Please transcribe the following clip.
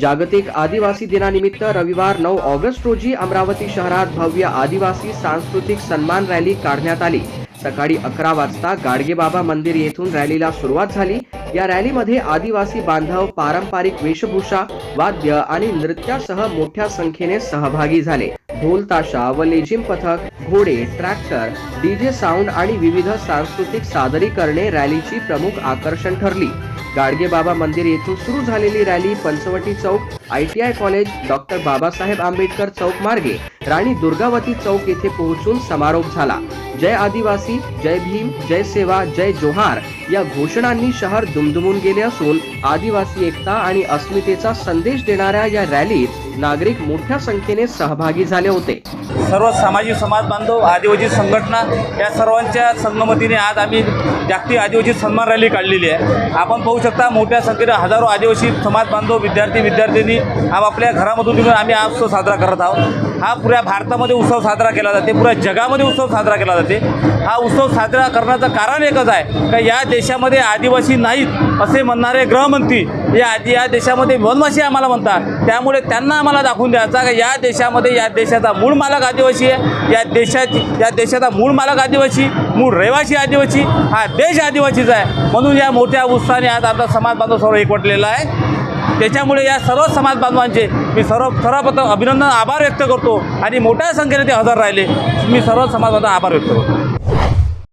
जागतिक आदिवासी दिनानिमित्त रविवार 9 ऑगस्ट रोजी अमरावती शहरात भव्य आदिवासी सांस्कृतिक सन्मान रॅली काढण्यात आली। सकाळी 11 वाजता गाडगेबाबा मंदिर येथून रॅलीला सुरुवात झाली। या रॅलीमध्ये आदिवासी बांधव पारंपरिक वेशभूषा, वाद्य आणि नृत्यासह मोठ्या संख्येने सहभागी झाले। ढोल ताशा व लेझिम पथक, घोडे, ट्रॅक्टर, डीजे साऊंड आणि विविध सांस्कृतिक सादरीकरणे रॅलीची प्रमुख आकर्षण ठरली। गाडगेबाबा मंदिर येथून सुरू झालेली rally Panchavati Chowk, ITI college, doctor Babasaheb Ambedkar Chowk मार्गे राणी दुर्गावती चौक येथे पोहोचून समारोप झाला। जय आदिवासी, जय भीम, जय सेवा, जय जोहार या घोषणांनी शहर दुमदुमून गेले असून आदिवासी एकता आणि अस्मितेचा संदेश देणाऱ्या या रॅलीत नागरिक मोठ्या संख्येने सहभागी झाले होते। सर्व सामाजिक समाज बांधव, आदिवासी संघटना या सर्वांच्या संगमतीने आज आम्ही जागतिक आदिवासी सन्मान रॅली काढलेली आहे। आपण पाहू शकता मोठ्या संख्येने हजारो आदिवासी समाज बांधव, विद्यार्थी आपापल्या घरामधून निघून आम्ही हा उत्सव साजरा करत आहोत। हा पुऱ्या भारतामध्ये उत्सव साजरा केला जाते, पुऱ्या जगामध्ये उत्सव साजरा केला जाते। हा उत्सव साजरा करण्याचं कारण एकच आहे का या देशामध्ये आदिवासी नाहीत असे म्हणणारे गृहमंत्री या देशामध्ये वनवासी आम्हाला म्हणतात। त्यामुळे त्यांना आम्हाला दाखवून द्यायचा का या देशामध्ये या देशाचा मूळ मालक आदिवासी आहे, या देशाचा मूळ मालक आदिवासी, मूळ रहिवासी आदिवासी, हा देश आदिवासीचा आहे। म्हणून या मोठ्या उत्साहाने आज आपला समाज बांधव सर्व एकवटलेला आहे। त्याच्यामुळे या सर्व समाज बांधवांचे मी सर्वप्रथम अभिनंदन, आभार व्यक्त करतो आणि मोठ्या संख्येने ते हजर राहिले। मी सर्व समाज बांधवांचा आभार व्यक्त करतो।